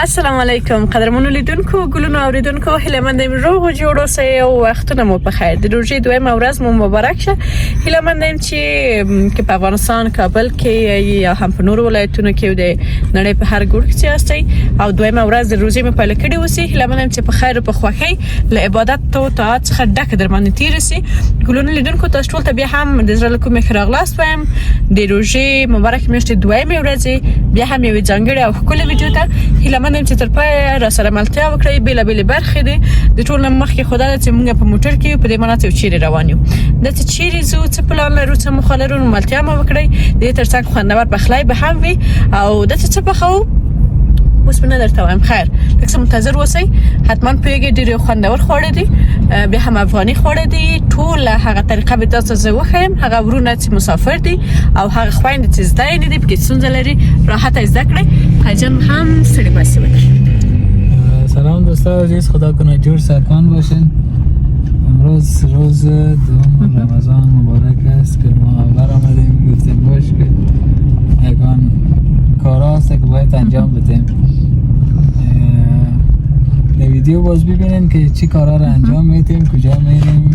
السلام علیکم قدرمنو لیدونکو ګلونو اوریدونکو هیله مندم روغ او جوړ اوسئ او وختونه مو په خیر. د روژې دویمه ورځ مو مبارک شه. هیله مندم چې په افغانستان کابل کې یا هم په نورو ولایتونو کې د نړۍ په هر ګوټ کې یاستئ او دویمه ورځ د روژې په پیل کړي اوسئ. هیله مندم چې په خیر او په خوښۍ له عبادت او طاعت څخه ډک در باندې تیر شي. ګلونو لیدونکو تاسو ټول ته بیا هم د زړه له کومې ښه راغلاست وایم. د روژې مبارک میاشتې دویمه ورځ بیا هم یو ځانګړی او ښکلی ویډیو ته هیله مندم چې تر پای را سره ملتیا وکړئ. بیلابېلې برخې دي د ټول مخکې خدای چې موږ په موټر کې په دې مناسب چیرې روان یو. د چیرې زو څه پلان لرو څه مخه لرو ملتیا مو وکړئ. د دې ترڅنګ خوندور پخلی به هم وي او د څه پخو اوس نه درته وایم. خیر لکه منتظر اوسئ. حتما پیګه ډېر خوندور خواړه دي به هم افغاني خواړه دي. ټول هغه طریقه به تاسو زه وښیم. هغه ورونه چې مسافر دي او هغه خويندې چې زده نه دي پکې څنګه لري راحت زده کړئ. حجم هم سری باسي وکړئ. سلام دوستان عزیز، خدا کنه جور صحتمند باشین. امروز روز دوم رمضان مبارک است که ما برآمدیم گفتیم باش که یگان کاراست که باید انجام بدیم. در ویدیو باز ببینین که چی کارا رو انجام میدیم، کجا میریم،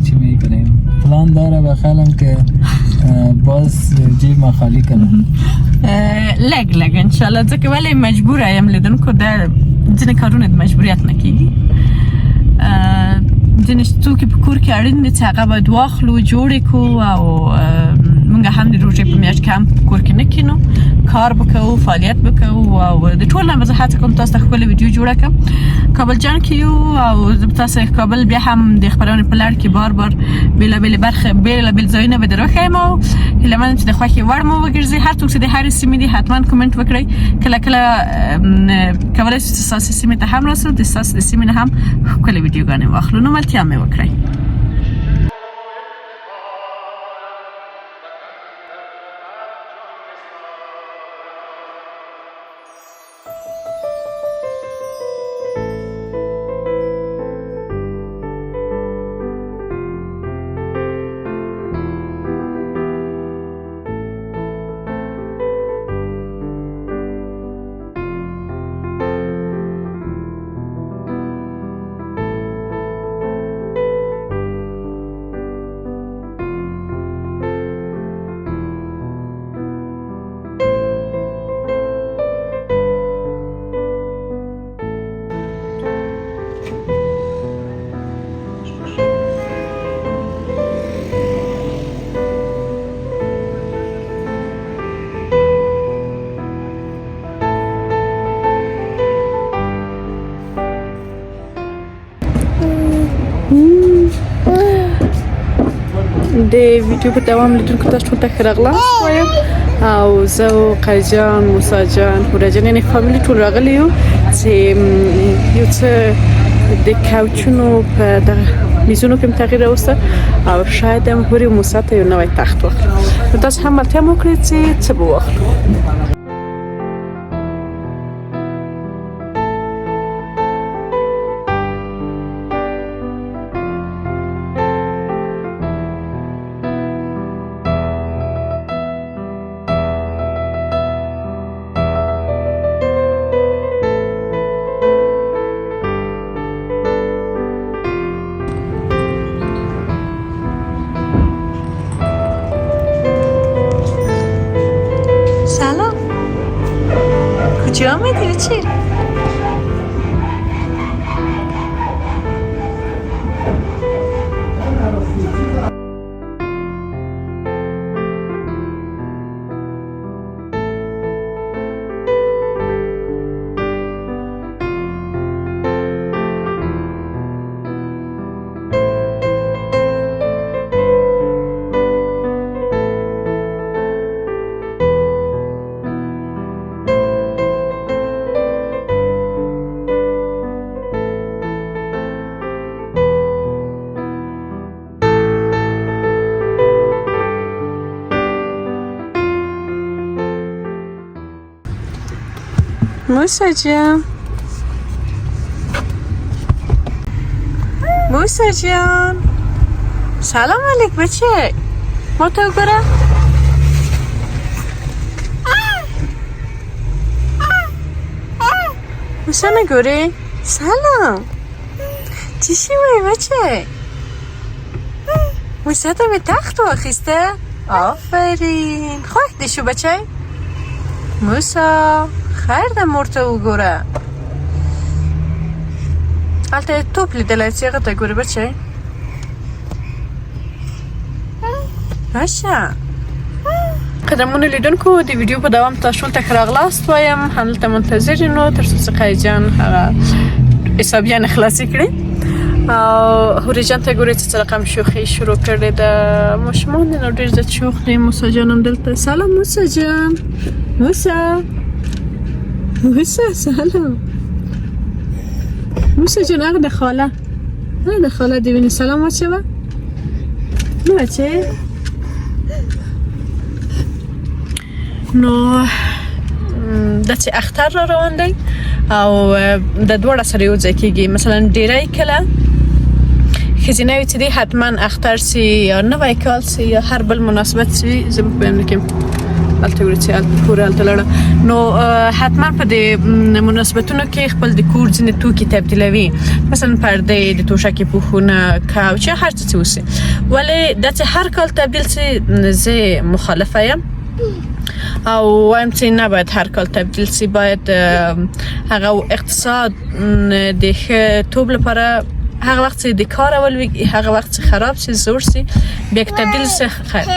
چی میکنیم. پلان داره بخیلم که باز جیب ما خالی کنم. لگ انشالله ځکه ولی مجبور یم لیدونکو د ځینې کارونه د مجبوریت نه کیږي. ځینې څوک په کور کې اړین دي چې هغه باید واخلو جوړې کو او موږ هم د روژې په میاشت کې هم کور کې نه کینو، کار وکړو، فعالیت وکړو او د ټول نه زه هڅه کوم تاسو ته ښکلې ویډیو جوړه کړم. کابل جان کې یو او تاسو کابل بیا هم د خبرونې په لړ کې بار بیلابېلې برخې بیلابېل ځایونه به دروښیم او هیله منم چې د خوښې وړ مو وګرځي. هر څوک چې د هرې سیمې دي حتما کومنټ وکړئ. کله کولی شئ چې ستاسو سیمې ته هم راسو د ستاسو د سیمې نه هم ښکلې ویډیوګانې واخلو. نو ملتیا مې وکړئ. د ویډیو په دوام لیدونکو تاسو ټول ته ښه راغلاست وایم او زه او قیجان، موسی جان، هوره جان یعنې فامیلي ټول راغلي یو چې یو څه د کاوچونو په دغه میزونو کې تغییر راوسته او شاید هم هورې موسی ته یو نوی تخت واخلو. نو تاسو هم ملتیا مو وکړئ چې څه به واخلو. سلام، کجا آمدی بچه؟ موسی جان، موسی جان، سلام علیک بچه. ما تو برم موسا نگوری؟ سلام چی شوی بچه؟ موسا تا به تخت واخیسته؟ آفرین خواه دیشو بچه؟ موسا خیر ده مرته او گوره البته توپ لیدلای چیغه تا گوره بچه؟ باشه قدمون لیدونکو دی ویدیو په دوام تاسو ته راغلاست وایم همدلته منتظرینو تر څو سقای جان هغه حسابیان خلاصې کړي او هوري جان ته ګورې چې رقم شوخي شروع کړې ده ماشومان نو ډېر زیات شوخ دي موسی جان هم دلته سلام موسی جان موسی سلام موسی جان هغه د خاله دی ویني سلام واچوه نو بچه نو د چې اختر را روان دی او د دوړه سره یو ځای کېږي مثلا ډیری کله ښځینه وي چې دی حتما اختر سي یا نوی کال سي یا هر بل مناسبت سي زه به پوهیم نه کیم هلته ګورې چې هلته پورې هلته لاړه نو حتما په دې مناسبتونو کې خپل د کور ځینې توکي تبدیلوي مثلا پردې د توشکې پوښونه کاوچ هر څه چې وسي ولې دا چې هر کال تبدیل سي زه مخالفه یم او وایم چې نه باید هر کال تبدیل سي باید هغه اقتصاد د ښه توب لپاره هغه وخت چې د کار اول وي هغه وخت چې خراب سي زور سي بیا که تبدیل سي خیر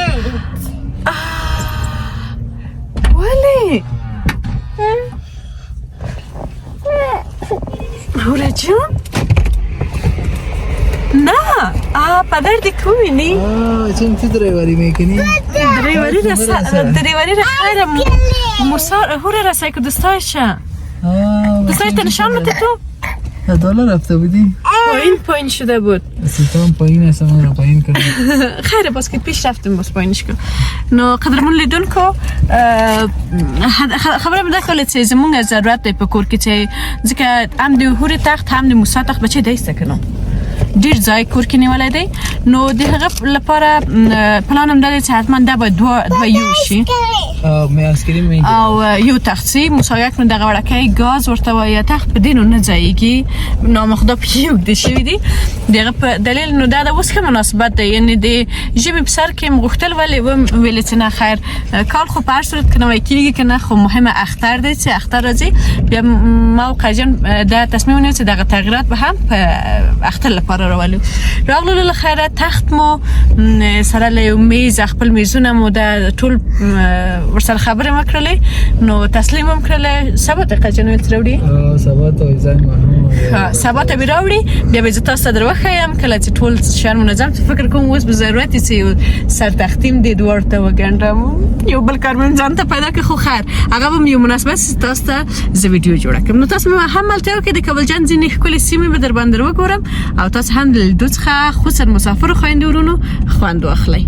ولی هوره جان نه پدر دی کوی نی چون تو درایواری میکنی؟ درایواری را خیره مسار هوره رسای که دستایشه دستایش نشان بده تو دالا رفته بودی؟ پایین شده بود سلطان پایین هستم من رو پایین کردم خیره باز که پیش رفتیم باز پایینش کن نو قدرمون لیدون که خبره بده که لیتسی زمونگ ضرورت دی پکور که چه ځکه هم دی هوری تخت هم دی موسی تخت بچه دیسته کنم ډیر ځای کور کې نیولای دی نو د هغه لپاره پلانم دا دی چې حتما دا باید دوه یو شي او یو تخت سي مساویک نو دغه وړکۍ ګاز ورته وایي تخت په دې نو نه ځایږي نامخدا پرېږدي شوي دي د هغه په دلیل نو دا د اوس ښه مناسبت دی یعنې د ژمي په سر کې م غوښتل ولې ویلې چې نه خیر کال خو په هر صورت که نوی کېږي که نه خو مهمه اختر دی چې اختر راځي بیا ما او قیجان دا تصمیم ونیو چې دغه تغییرات به هم په اختر لپاره راغلو له خیره تخت مو سره له یو میز خپل میزونه مو د ټول ورسره خبرې مو کړلې نو تسلیم هم کړلې سبا ته قیجان ویل راوړي سبا ته زنګ سبا ته به راوړي بیا به زه تاسو ته در وښیم کله چې ټول شیان منظم فکر کوم اوس به ضرورت چې سر تختیم دې دواړو ته وګنډم یو بل کارمند ځان ته پیدا کړي خو خیر هغه به یو مناسبت تاسو ته زه ویډیو جوړه کړم نو تاسو هم هلته وکړئ د کابل جان ځینې ښکلې سیمې به در باندې وګورم او تاسو هم د لیدو څخه خصوصا مسافرو خویندو ورونو خوند واخلئ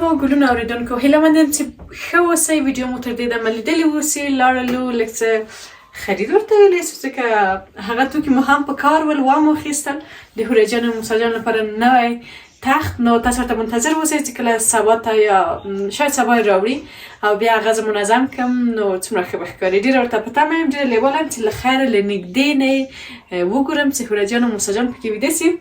لیدونکو ګلونه اوریدونکو هیله مندم چې ښه اوسئ. ویډیو مو تر دې دمه لیدلې اوسي لاړلو لږ څه خرید ورته ویلی سو ځکه هغه توکي مو هم په کار ول وامو اخیستل د هورې جان او موسی جان لپاره نوی تخت. نو تاسو ورته منتظر اوسئ چې کله سبا ته یا شاید سبا یې راوړي او بیا هغه زه منظم کړم نو څومره ښه به ښکاري. ډېره ورته په تمه یم ډېره لیواله یم چې له خیره له نږدې نه یې وګورم چې هورې جان او موسی جان پکې ویده سي.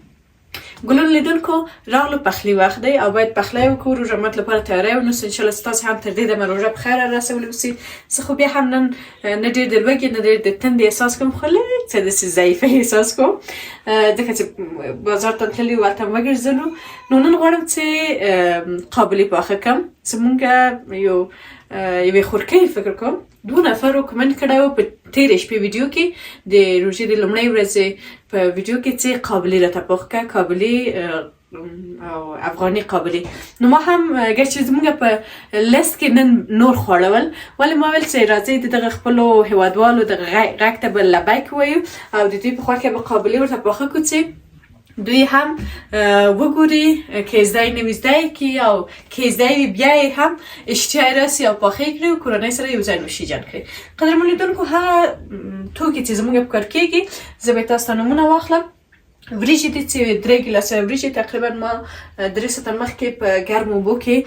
ګلونه لیدونکو راغلو پخلی وخت دی او باید پخلی وکړو روژه مات لپاره تیاری ونیسو. انشاءالله ستاسې هم تر دې دمه روژه په خیر رسولی اوسي. زه خو بیا هم نن نه ډېر د لوږې نه ډېر د تندې احساس کوم خو لږ څه داسې ضعیفه احساس کوم ځکه چې بازار ته تللي وو هلته وګرځېدلو. نو نن غواړم چې قابلي پاخه کړم. زمونږ یوې خورکۍ فکر کوم 2 نفرو کمنټ کړی و په تېرې شپې ویډیو کې د روژې د لومړۍ ورځې په ویډیو کې چې قابلي راته پوښ کړه قابلي او افغاني قابلي. نو ما هم اگر چې زمونږ په لیست کې نن نور خواړه ول ولې ما ویل چې راځئ د دغه خپلو هیوادوالو دغه غږ ته به لبیک ووایو او د دوی په خوا کې به قابلي ورته پاخه کړو چې دوی هم وګوري که زده یې نه وي زده یې کړي او که زده یې وي بیا یې هم اشتها یې راسي او پاخه یې کړي او کورنۍ سره یو ځای نوشیجان کړي. قدرمنو لیدونکو هغه توکي چې زموږ په کار کېږي زه به تاسو ته نومونه واخلم. وریجې دي چې 3 ګیلاسه وریجې تقریبا ما 3 ساعته مخکې په ګرمو اوبو کې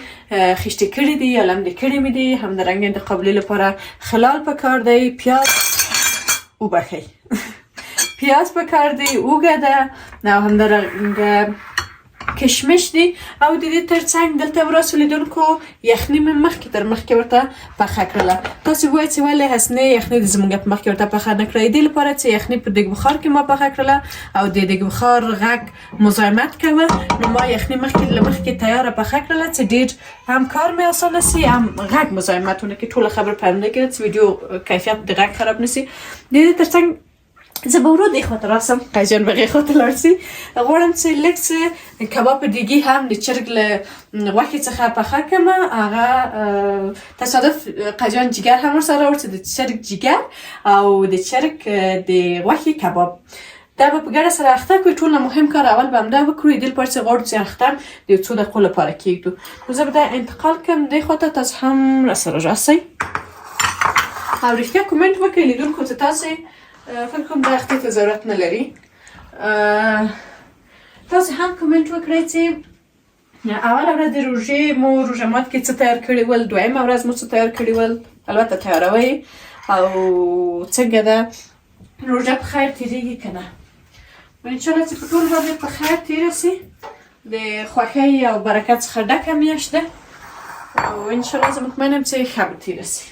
خیشتې کړي دي یا لمدې کړي مې دي. همدارنګه د قابلي لپاره خلال پکار دی، پیاز وبخئ پیاز پکار دی، اوږه ده او همدارنګه کشمش دي او د دې ترڅنګ دلته وراسو لیدونکو یخني مې مخکې تر مخکې ورته پخه کړله. تاسو وایئ چې ولې هسنې یخني د زموږ په مخکې ورته پخه نه کړئ؟ دې لپاره چې یخني په دیګ بخار کې ما پخه کړله او د دیګ بخار غږ مزاحمت کوه نو ما یخني مخکې له مخکې تیاره پخه کړله چې ډېر هم کار مې اسانه سي هم غږ مزاحمت ونه کړي. ټوله خبره په همدې کې ده چې ویډیو کیفیت د غږ خراب نه سي. د دې ترڅنګ زه به ورو دې خواته راسم قیجان به هغې خواته لاړ سي. غواړم چې لږ څه کباب دیګي هم د چرګ له غوښې څخه پخه کړم. هغه تصادف قیجان جگر هم ورسره راوړ چې د چرګ جگر او د چرګ د غوښې کباب دا به په ګډه سره اخته کړو. ټول نه مهم کار اول به همدا وکړو. دې لپاره چې غواړو چې اخته د یو څو دقیقو لپاره کېږدو. نو زه به دا انتقال کړم دې خواته تاسو هم راسره راسئ او رښتیا کومنټ وکړئ لیدونکو چې تاسې فکر کوم دا اخته ته ضرورت نه لري. تاسو هم کومنټ وکړئ چې اوله ورځ د روژې مو روژه مات کې څه تیار کړي ول، دویمه ورځ مو څه تیار کړي ول، البته تیاروئ او څنګه ده روژه په خیر تېرېږي که نه. انشاءالله چې په ټول باندې په خیر تېره سي. د خوښۍ او برکت څخه ډکه میاشت ده او انشاءالله زه مطمئنه یم چې ښه به تېره سي.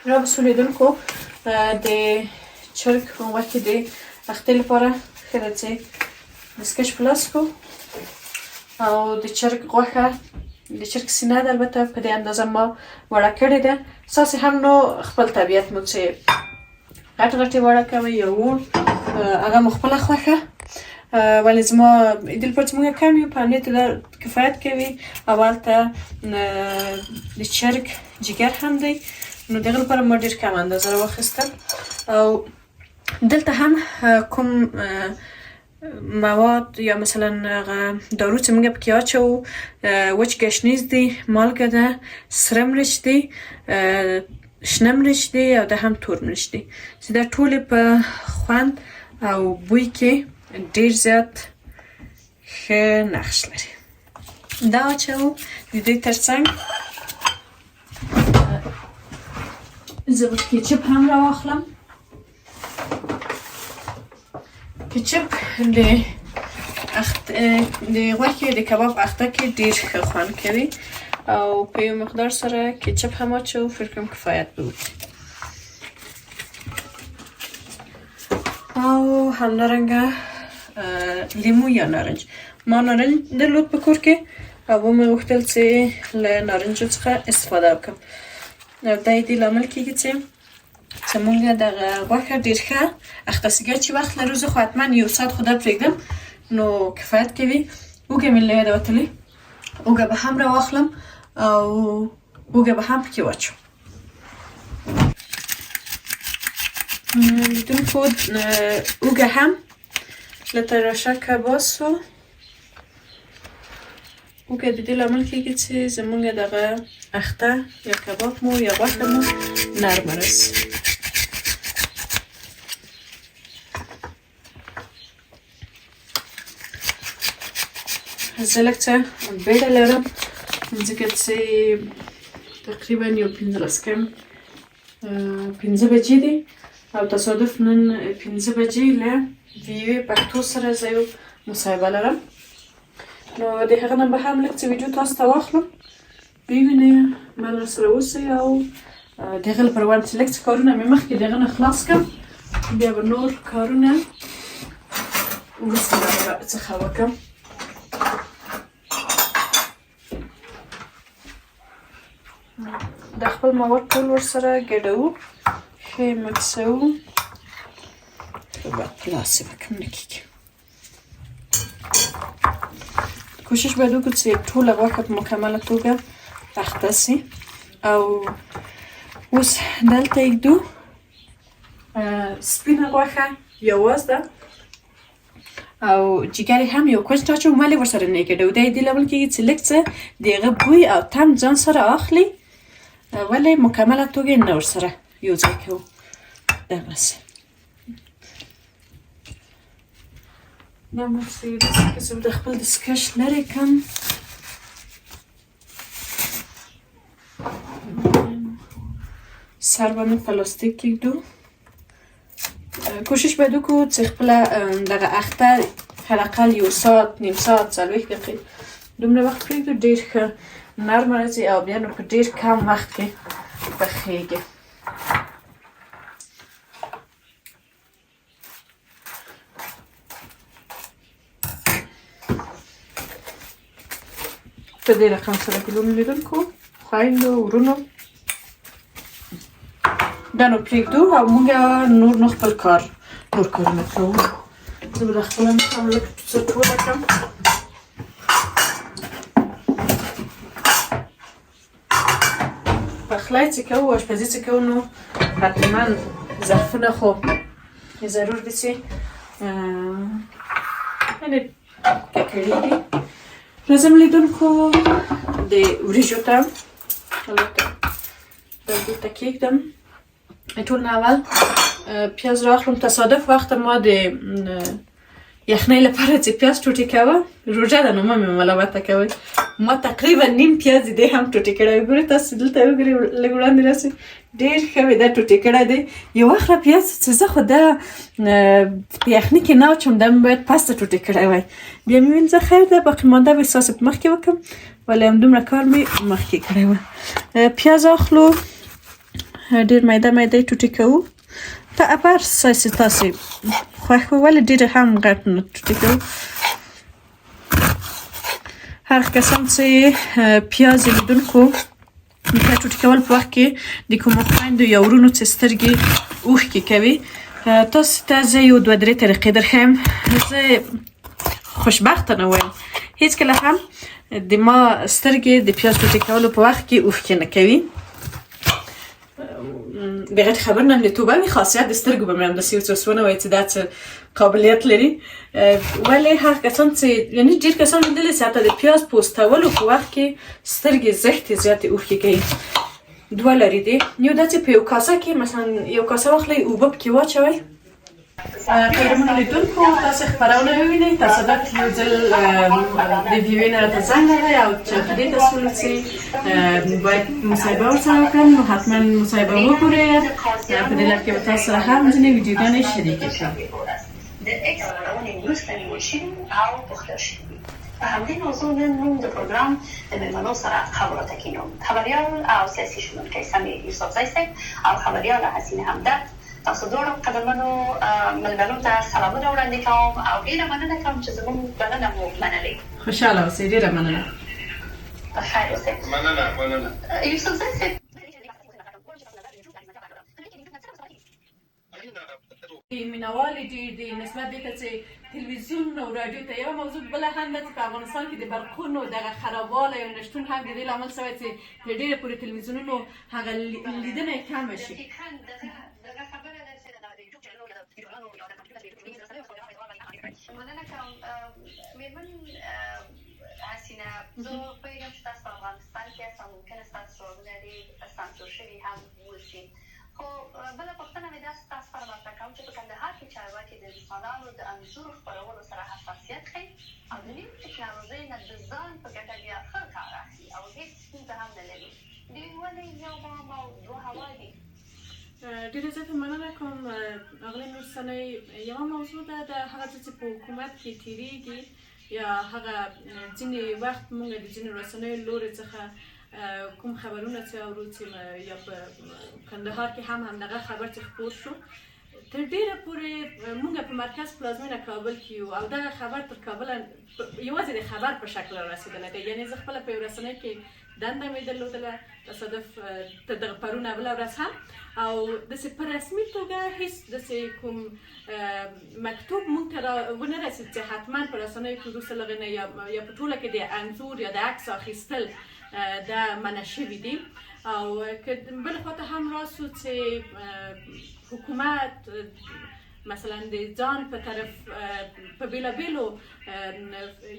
را به لیدونکو د چرګ غوښې د اختې لپاره ښه ده چې دستکش په لاس کړو او د چرګ غوښه د چرګ سینه ده البته په دې اندازه ما وړه کړې ده. ستاسې هم نو خپل طبیعت مو چې غټې غټې وړه کوئ یا وړ هغه مو خپله خوښه ولې زما دې لپاره چې موږ کم یو په همدې ته کفایت کوي. او هلته د چرګ جگر هم دی نو دغه لپاره ما ډېر کم اندازه راواخیستل او دلته هم کوم مواد یا مثلا دارو چې موږ پکې اچوو وچ ګشنیز دی، مالګه ده، سره مرچ دی، شنه مرچ دی او ده هم تور مرچ دی چې دا ټولې په خوند او بوی کې ډېر زیات ښه نقش لري. دا اچوو. د دې ترڅنګ زه به کیچپ هم راواخلم. کیچپ د غوښې د کباب اخته کې ډېر ښه خوند کوي او په یو مقدار سره کیچپ هم اچوو فکر کوم کفایت به وکړي. او همدارنګه لیمو یا نارنج. ما نارنج درلود په کور کې او ومې غوښتل چې له نارنجو څخه استفاده وکړم. دا یې دې لامل کېږي چې موږ دغه غوښه ډېر ښه اخته سیګه چې وخت لرو. زه خو حتما 1 ساعت خو دا پرېږدم نو کفایت کوي. اوږه مې له یاده وتلې، اوږه به هم راواخلم او اوږه به هم پکې واچوم. لیدونکو اوږه هم له تراشه کباسو وګه د دې لامل کېږي چې زمونږ دغه اخته یا کباب مو یا غوښه مو نرمه راسي. زه لږ څه بیړه لرم ځکه چې تقریبا یو 15 کم 15 بجې دي او تصادف نن 15 بجې له ویوې پښتو سره زه یو مصاحبه لرم. نو د هغه نه به هم لږ څه ویډیو تاسو ته واخلم ووینئ مل راسره اوسئ او د هغه لپاره وایم چې لږ څه کارونه مې مخکې د هغه نه خلاص کړم بیا به نور کارونه وروسته څخه وکړم. د خپل مواد ټول ورسره ګډوو ښه یې مکسوو باید په لاس یې وکړم نه کېږي. کوشش باید وکړو چې ټوله غوښه په مکمله توګه پخته سي. او اوس دلته یږدو سپینه غوښه یوازې ده او جګر هم یو کوچ ټاچو ولې ورسره نه ګډوو دا یې دې لامل کېږي چې لږ څه د هغه بوی او طعم ځان سره اخلي ولې مکمله توګه یې نه ورسره یو ځای کوو. دغسې دا مخکې زه د خپل دستکش لرې کړم. سر به مې پلاستیک کېږدو. کوشش باید وکړو چې خپله دغه اخته حداقل یو ساعت نیم ساعت 40 دقیقې دومره وخت پرېږدو ډېر ښه نرمه راځي او بیا نو په ډېر کم وخت کې پخېږي. په دې رقم سره ګلونو لیدونکو خویندو ورونو دا نو پرېږدو او موږ نور نو خپل کار نور کارونه کوو. زه به د خپله هم لږ څه ټوله کړم. پخلی چې کوو اشپزي چې کوو نو حتما ظرفونه خو ضرور دي چې یعنې ککړېږي. راځم لیدونکو د وریژو ته دلته کېږدم. ټول نه اول پیاز راخلم. تصادف وخت ما د یخنۍ لپاره چې پیاز ټوټې کوه روژه ده نو مه مې ملامته کوئ ما تقریبا نیم پیاز دې هم ټوټې کړی ګورئ تاسو دلته وګورئ لږ وړاندې راسئ ډېر ښه مې دا ټوټې کړی دی. یو وخت را پیاز چې زه خو دا په یخني کې نه اچوم دا مې باید پسته ټوټې کړی وای. بیا مې ویل زه خیر ده باقي مانده به ستاسې په مخکې وکړم ولې همدومره کار مې مخکې کړی و. پیاز اخلو ډېر میده میده یې ټوټې کوو په هر سایز چې تاسې خوښ وي ولې ډېر هم غټ نه ټوټې کوو. هر کسان چې پیاز لیدونکو د ټوټې کول په وخت کې د کومو خویندو یا ورونو چې سترګې اوښکې کوي تاسو ته زه یو 2-3 طریقې درښیم. زه خوشبخته نه وایم هېڅکله هم د ما سترګې د پیاز ټوټې کولو په وخت کې اوښکې نه کوي. بغیر خبر نه لیتوبه می خاصیت د سترګو به مې همداسې یو څه وسونه وایي چې دا څه قابلیت لري ولې هر کسان چې یعنې ډېر کسان لیدلي چې حتی د پیاز پوستولو په وخت کې سترګې زښتې زیاتې اوښکې کوي. دوه لارې دي یو دا چې په یو کاسه کې مثلا یو کاسه واخلئ اوبه پکې واچوئ. قدرمنو لیدونکو تاسې خپرونه ووینئ تصادف یو ځل د ویوې نه راته زنګ راغی او چمتو ته شولو چې باید مصاحبه ورسره وکړم نو حتما مصاحبه وګورئ. په دې لړ کې به تاسو سره هم ځینې ویډیوګانې شریکې کړم. د اکس خپرونې وروسته نیول شوي او پوښتل شوي په همدې موضوع نن موږ د پروګرام د مېلمنو سره خبرو ته کینو. خبریال او سیاسي شنونکی سمیع یوسفزی صاحب او خبریاله حسینه همدرد تاسو دواړو قدرمنو ملګرو ته سلامونه وړاندې کوم او ډېره مننه کوم چې زموږ بلنه مو منلې. خوشحاله اوسئ ډېره مننه. په خیر اوسئ. مننه یوسفزی صاحب مینوالې ډېر دي نسبت دې ته چې تلویزیون او راډیو ته یوه موضوع بله هم ده چې په افغانستان کې د برقونو دغه خرابوالی او نشتون هم د دې لامل شوی چې د ډېره پورې تلویزیونونو هغه لیدنه یې کمه شي. مننه کوم مېرمن حسینه زه پوهېږم چې تاسو په افغانستان کې هستئ، ممکن است تاسو سوالونه ډېر سانسور شوي هم واوسي، خو بله پوښتنه مې داسې تاسو سره مطرح کوم چې په کندهار کې چارواکي د انسانانو د انځور خپرولو سره حساسیت ښیي او د نوې ټکنالوژۍ نه د ځان په ګټه بیا ښه کار اخلي او هېڅ ستونزه هم نه لري. دوی ولې یو بام او دوه هوا دي؟ ډیره زیاته مننه کوم اغلې نورسنۍ. یوه موضوع ده د هغه څه چې په حکومت کې تېرېږي یا هغه ځینې وخت موږ د ځینې رسنیو لورې څخه کوم خبرونه چې اورو چې یا په کندهار کې هم همدغه خبر چې خپور شو تر ډیره پورې موږ په مرکز پلازمینه کابل کې یو او دغه خبر تر کابل یوازې د خبر په شکل رسېدلی دی. یعنې زه خپله په یو رسنۍ کې دنده مې درلودله تصادف دغه پرون بله ورځ هم او داسې په رسمي توګه هېڅ داسې کوم مکتوب موږ ته ونه رسېد چې حتما په رسنیو کې وروسته له هغې نه یا په ټوله کې د انځور یا د عکس اخیستل دا منع شوي دي. او که بل خواته هم راسو چې حکومت مثلا د ځان په طرف په بیلابیلو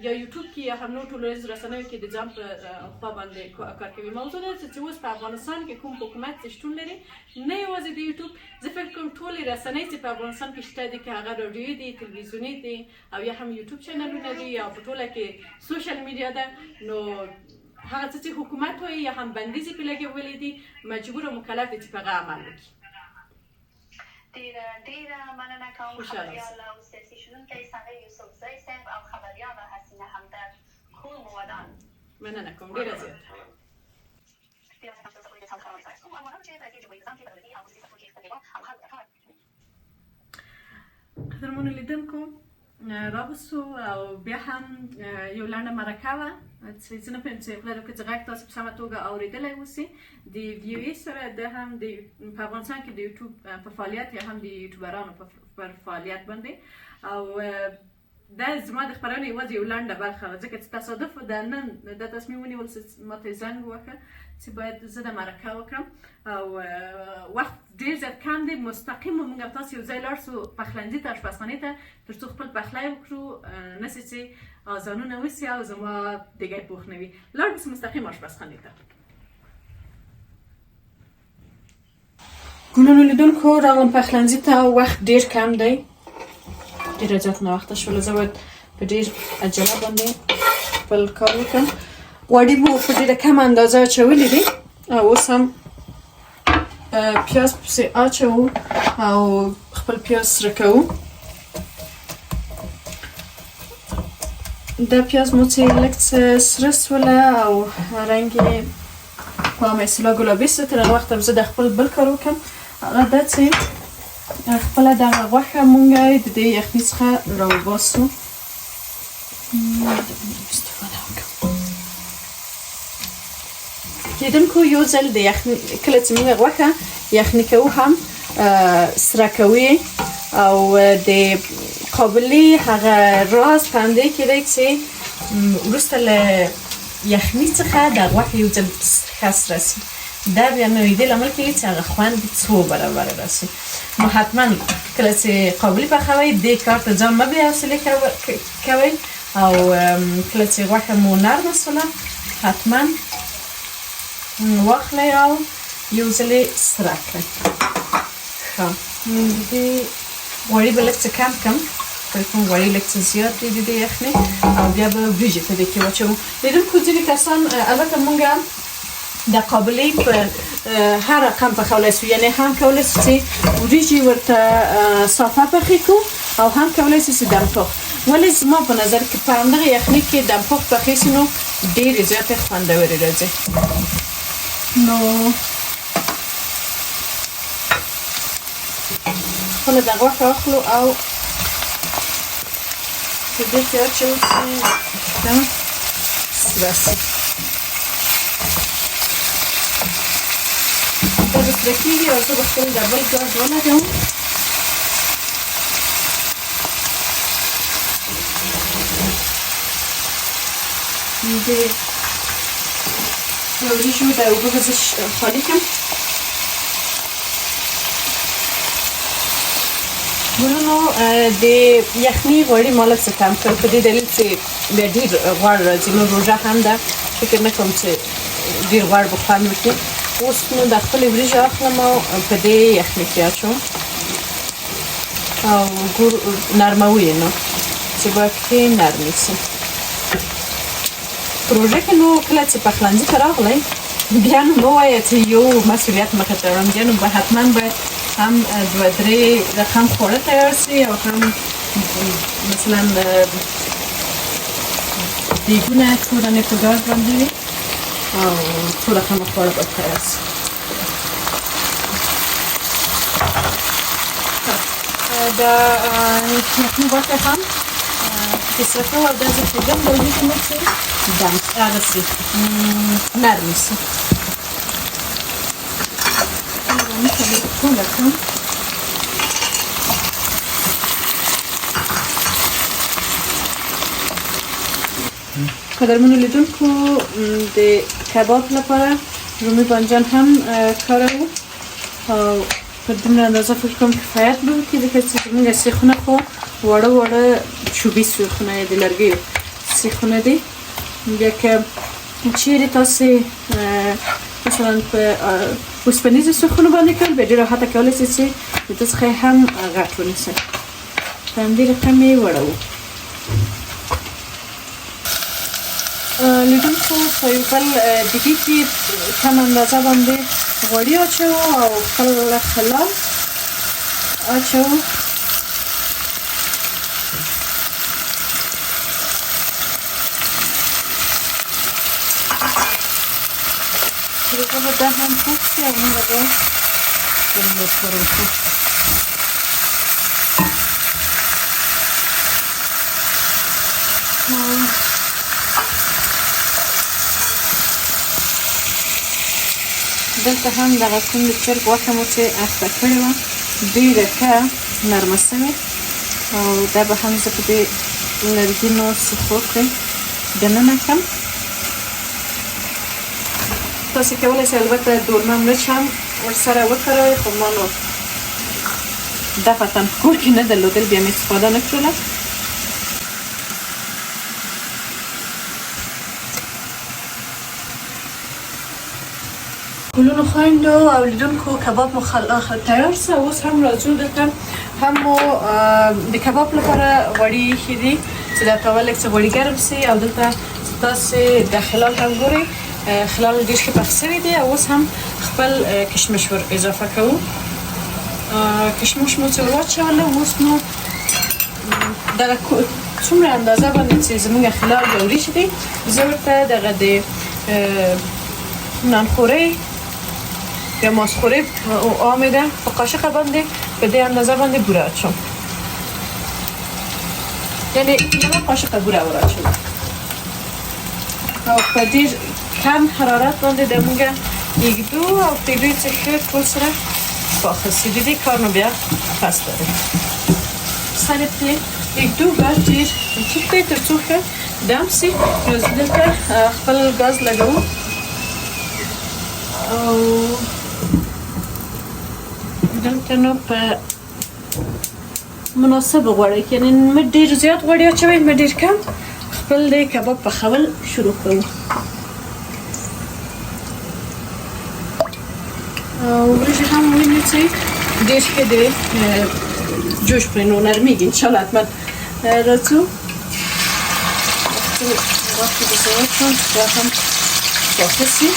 یا یوټیوب کې یا هم نور ټولنیز رسنیو کې د ځان په خوا باندې کار کوي. موضوع ده چې اوس په افغانستان کې کوم حکومت چې شتون لري نه یوازې د یوټیوب، زه فکر کوم ټولې رسنۍ چې په افغانستان کې شته دي، که هغه راډیویي دي، تلویزیوني دي او یا هم یوټیوب چینلونه دي یا په ټوله کې سوشل میډیا ده، نو هغه څه چې حکومت وایي یا هم بندیز یې پرې لګولي دي مجبور او مکلف دی چې په هغه عمل وکړي. ډېره مننه کوم خبریال او سیاسي شنونکی ثنا یوسفزی صاحب او خبریاله حسینه همدرد کور مودان. مننه کوم ډېره زیاته. قدرمنو لیدونکو راوسو او بیا هم یو لنډه مرکه وه چې زه نه پوهېږم چې خدای وکړي چې غږ تاسو په سمه توګه اورېدلی اوسي د ویو سره د هم د په افغانستان کې د یوټیوب په فعالیت یا هم د یوټیوبرانو پر فعالیت باندې او دا زما د خپرونې یوازې یو لنډه برخه وه ځکه چې تصادف د نن دا تصمیم ونیول چې ماته زنګ ووهه چې باید زه د مرکه وکړم او وخت ډېر زیات کم دی. مستقیم موږ او تاسو یو ځای لاړ سو پخلنځي ته اشپزخانې ته تر څو خپل پخلی وکړو نسې چې اذانونه وسي او زما دیګی پوخ نه وي. لاړ به سو مستقیم اشپزخانې ته. ګلونو لیدونکو راغلم پخلنځي ته، وخت ډېر کم دی، ډېره زیات ناوخته شوله. زه باید په ډېر عجله باندې خپل کار وکړم. غوړي مو په ډېره کمه اندازه اچولي دي او اوس هم پیاز پسې اچوو او خپل پیاز سره کوو. دا پیاز مو چې لږ څه سره سوله او رنګ یې په عامه اصطلاح ګلابي سو. تر هغه وخته زه د خپل بل کار وکړم، هغه دا چې خپله دغه غوښه مونږ د دې یخني څخه راوباسو. لیدونکو یو ځل د یخني کله چې موږ غوښه یخني کوو هم سره کوي او د قابلي هغه راز په همدې کې دی چې وروسته له یخني څخه د غوښې یو ځل ښه سره شي. دا بیا نو د دې لامل کېږي چې هغه خوند څو برابره راشي. نو حتما کله چې قابلي پخوئ دې کار ته ځان مه بې حوصلې کوئ او کله چې غوښه مو نرمه شوله حتما واخلئ او یو ځل یې سره کړئ. ښه د دې غوړي به لږ څه کم کړم، فکر کوم غوړي لږ څه زیات دي د دې یخنۍ او بیا به وریجې په دې کې واچوو. لیدونکو ځینې کسان البته موږ د قابلي په هر رقم پخولی شو، یعنې هم کولی شو چې وریجې ورته صافه پخې کړو او هم کولی شو چې دمپخ. ولې زما په نظر کې په همدغه یخنۍ کې دمپخ پخې شي نو ډېرې زیاتې خوندورې راځي. نو خپله د غوښه اخلو او په دې کې اچوو چې سره شي. دا به سره کېږي او زه به خپل ډبل ګاز ولګوم. د وریجو د اوبو به زه خالي کړم. ګلونو د یخني غوړي مالک څه کم کړ په دې دلیل چې بیا ډېر غوړ راځي نو روژه هم ده فکر نه کوم چې ډېر غوړ به خوند وکړي اوس نو د خپلې وریژې اخلم او په دې یخني کې اچوم او ګور نرموو یې نو چې باید ښې نرمې شي پروژه کې نو کله چې پخلنځي ته راغلی بیا نو مه وایه چې یو مسؤلیت مخې ته وړم بیا نو به حتما باید هم دوه درې رقم خواړه تیار شي او هم مثلا دیګونه کورنۍ په ګاز باندې وي او څو رقمه خواړه باید تیار شي د یخني غوښه هم کسرته او داسې پرېږدم د وریجو نه چې دم هغه شي نرمې شي ټوله کړم قدرمنو لیدونکو د کباب لپاره رومي بانجان هم کاروو او په دومره اندازه فکر کوم کفایت به وکړي ځکه چې زموږ سیخونه خو واړه واړه چوبي سیخونه یې د لرګیو سیخونه دي بیا که چیرې تاسې مثلا په اوسپنیزو سیخونو باندې کړل بیا ډېر راحته کولی شئ چې د ده څخه هم غټ ونیسئ په همدې رقم یې وړوو لیدونکو په یو بل دیګي کې کم اندازه باندې غوړي اچوو او خپل خلال اچوو دغه به دا هم پوخ شي او موږ به ورنوت وکړو دلته هم دغه کوم د چرګ غوښه مو چې اخته کړې وه ډېره ښه نرمه شوې او دا به هم زه په دې لرګینو سیخو کې دننه کړم تاسې کولی شئ البته دورمه مرچ هم ورسره وکاروئ خو ما نو دفعتا په کور کې نه درلودل بیا مې استفاده نه کړله ګلونو خویندو او لیدونکو کباب مو تیار شو اوس هم راځو دلته هم مو د کباب لپاره غوړي ایښي دي چې دا کول لږ څه غوړي ګرم شي او دلته تاسې د خلال هم ګورئ خلال ډېر ښه پخ شوي دي او اوس هم خپل کشمش ور اضافه کوو کشمش مو چې ور واچوله اوس نو دغه څومره اندازه باندې چې زموږ خلال د وریجې دي زه ورته دغه د نانخورۍ یا ماسخورۍ عامې ده په قاشقه باندې په دې اندازه باندې بوره اچوم یعنې یوه قاشقه بوره ور اچوم او په ډېر کم حرارت باندې د موږ ایږدو او پرېږدو چې ښه ټول سره پاخه شي د دې کار نو بیا پس لري سر یې پرې ایږدو ګاز ډېر ټیټ کړئ تر څو ښه دم شي نو زه دلته خپل ګاز لګوم او دلته نو په مناسب غوړی کې یعنې مه ډېر زیات غوړي اچوئ مه ډېر کم خپل د کباب پخول شروع کوو او وریجې هم وینئ چې ډېر ښه د جوش پرې نو نرمېږي انشاءالله حتما راځو غوښې به زه واچوم چې دا هم پاخه شي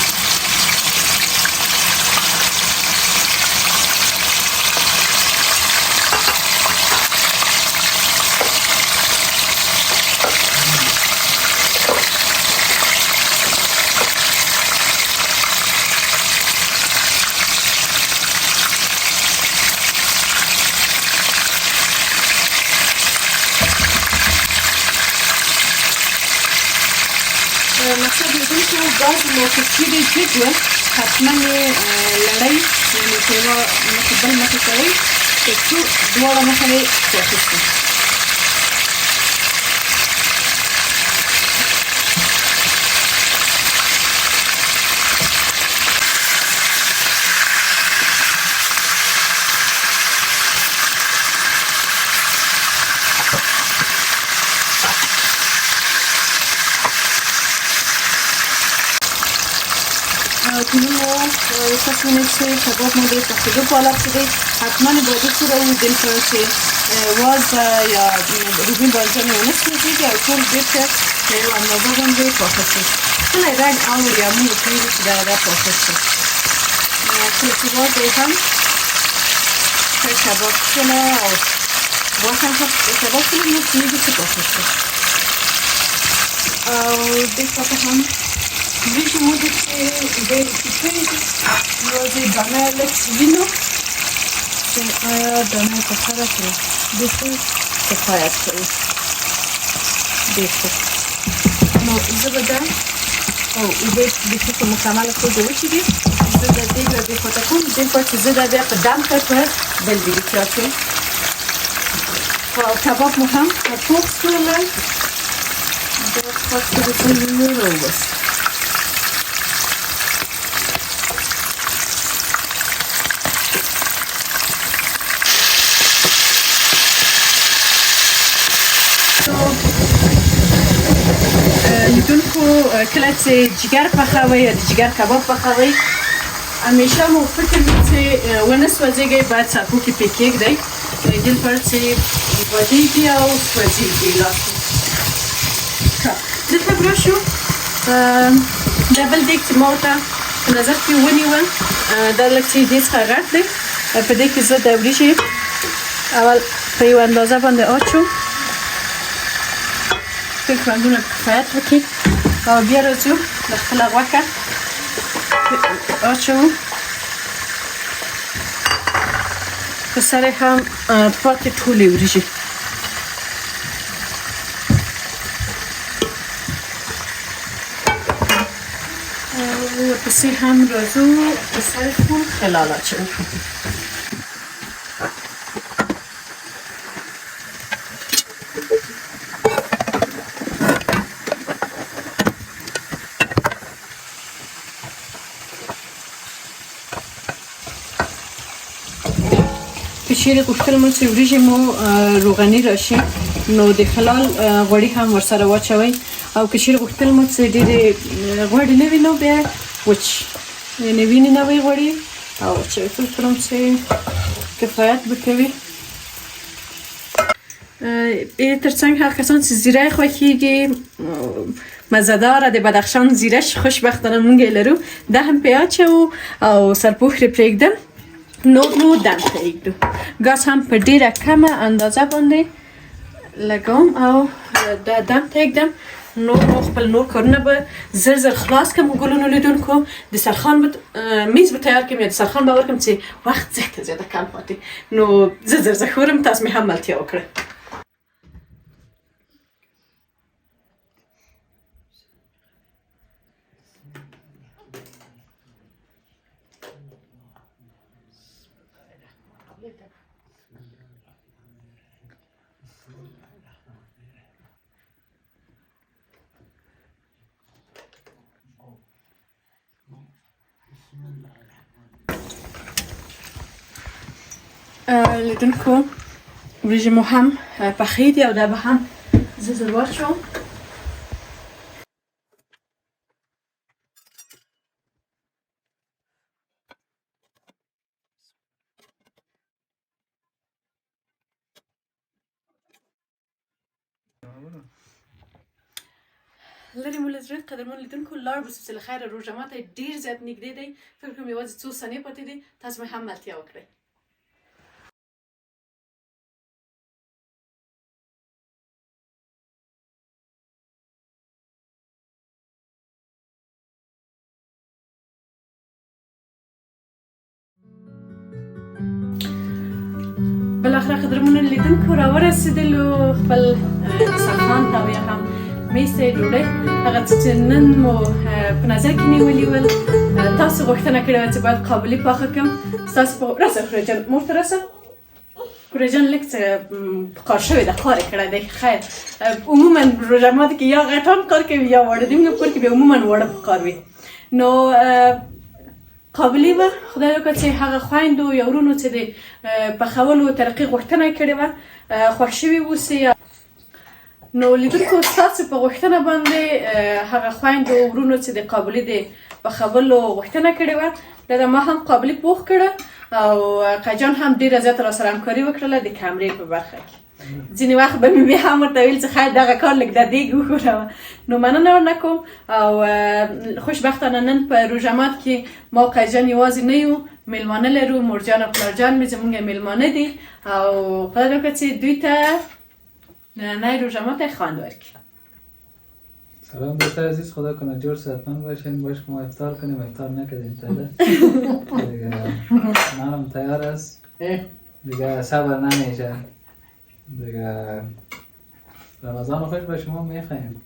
مقصد یې که ګاز مو که چیرې ټیټ وه حتما یې لړئ یعنې په یوه مخې بل مخې کوئ تر څو دواړه مخه یې پاخه شي تاسو نه چې کباب مو د پخېدو په حالت کې دی حتما باید وڅورئ دل کړئ چې واز یا روبین بانجان ونه سوځېږي او ټول بېرته په یو اندازه باندې پاخه شي کله یې رنګ اوړي یا موږ پرېږدو چې دغه پاخه شي کله چې واز یې هم ښه کباب شوله او غوښه هم کباب شوله نو پرېږدو چې پاخه شي او دې خواته هم وریجې مو چې ډېرې کړي دي نو د دانه لږ وینو چې آیا دانه پخه ده که بیخي کفایت کوي بیخي نو زه به دا او اوبه بیخي په مکمله توګه وچې دي زه د دې بیا دې خواته کوم دې خوا چې زه دا بیا په دم کړ په بل ویډیو کې او کباب مو هم پوخ شولی دا خواست که بسن نور راوباسم لیدونکو کله چې جگر پخوئ یا د جگر کباب پخوئ همیشه مو فکر وي چې ونه سوځېږئ باید سرپو کې پرې کېږدئ دې لپاره چې غوړېږي او سوځېږي لاسو دلته به راشو دا بل دیګ چې ما ورته په نظر کې ونیول دا لږ چې دې څخه غټ دی په دې کې زه د وریجې اول په یو اندازه باندې اچوم ټول رنګونه کفایت وکړي او بیا راځو د خپله غوښه اچوو په سر یې هم پاتې ټولې وریجې ورپسې هم راځو په سر یې ټول خلال اچوو چیرې غوښتل مو چې وریجې مو روغني راشي نو د خلال غوړي هم ورسره واچوئ او که چیرې غوښتل مو چې ډېرې غوړي نه وي نو بیا وچ یعنې وینې نه وي غوړي او وچوئ فکر کوم چې کفایت به کوي تر څنګ هغه کسان چې زیره یې خوښېږي مزهداره د بدخشان زیره خوشبختانه موږ یې لرو دا هم پرې اچوو او سرپوښ یې پرېږدم نور مو دم ته ایږدو ګاز هم په ډېره کمه اندازه باندې لګوم او دا دم ته ایږدم نور مو خپل نور کارونه به زر زر خلاص کړم ګلونو لیدونکو د سرخان میز به تیار کړم یا د سرخان به ورکړم چې وخت زیاته کم پاتې نو زه زر خورم تاسو مې هم ملتیا وکړئ لیدونکو وریجې مو هم پخې دي او دا به هم زه زر واچوم لرې مو له زړه قدرمن لیدونکو لاړ به سو چې له خیره روژه ماته ډېر زیات نږدې دی فکر کوم یوازې څو ثانیې پاتې دي تاسو مې هم ملتیا وکړئ بالاخره قدرمنو لیدونکو راورسېدلو خپل دسترخوان ته او یا هم میز ته ډوډۍ هغه څه چې نن مو په نظر کې نیولي ول تاسو غوښتنه کړې وه چې باید قابلي پاخه کړم ستاسو په راسه خورې جان مور ته راسه خورې جان لږ څه کار شوی ده کار یې کړی دی خیر عموما روژه ماته کې یا غټان کار کوي یا واړه د موږ کور کې بیا عموما واړه کار وي نو قابلي به خدای وکړه چې هغه خویندو یا ورونو چې د پخولو طریقې غوښتنه یې کړې وه خوښ شوي اوسي نو لیدونکو ستاسو په غوښتنه باندې هغه خویندو ورونو چې د قابلي د پخولو غوښتنه کړې وه دا ما هم قابلی پوخ کړه او قجان هم ډیره زیاته را سره همکاري وکړله د کمرې په برخه کې. ځینې وخت به مې بیا هم ورته ویل چې خیر دغه کار لږ د دیګ وښوروه، نو مننه ورنه کوم. او خوشبختانه نن په روژه مات کې ما او قیجان یوازې نه یو، میلمانه لرو. مورجان او پلارجان مې زمونږ میلمانه دي او خدای وکړه چې دوی ته نننی روژه مات خوند ورکړي. سلام دوستای عزیز، خدا کنه جور صحتمند باشین. باش که ما افطار کنیم، افطار نکردیم تازه. دیگه نانم تیار است، دیگه صبر نمیشه. دیگه رمضان خوش به شما میخوایم.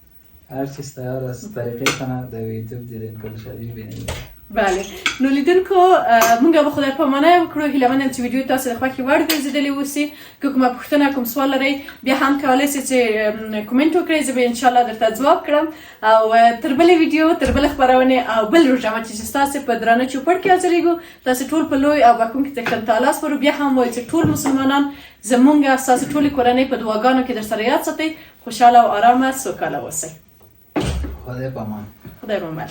هر چیز تیار است، طریقه کنه در یوتیوب دیدین کلش ببینید. بله نو لیدونکو مونږ به خدای پامانه وکړو. هیله منم چې ویډیو تاسو د خوښې وړ ګرځېدلی اوسي. که کومه پوښتنه کوم سوال لرئ بیا هم کولی شئ چې کومنټ وکړئ، زه به انشاءالله درته ځواب کړم. او تر بلې ویډیو، تر بلې خپرونې او بل روژه مات چې ستاسې په درانه چوپړ کې حاضرېږو، تاسې ټول په لوی او بښونکي څښتن تعالی سپارو. بیا هم وایو چې ټول مسلمانان زمونږ ستاسې ټولې کورنۍ په دعاګانو کې در سره یاد ساتئ. خوشحاله او آرامه سوکاله اوسئ. خدای پامان. خدای پامان.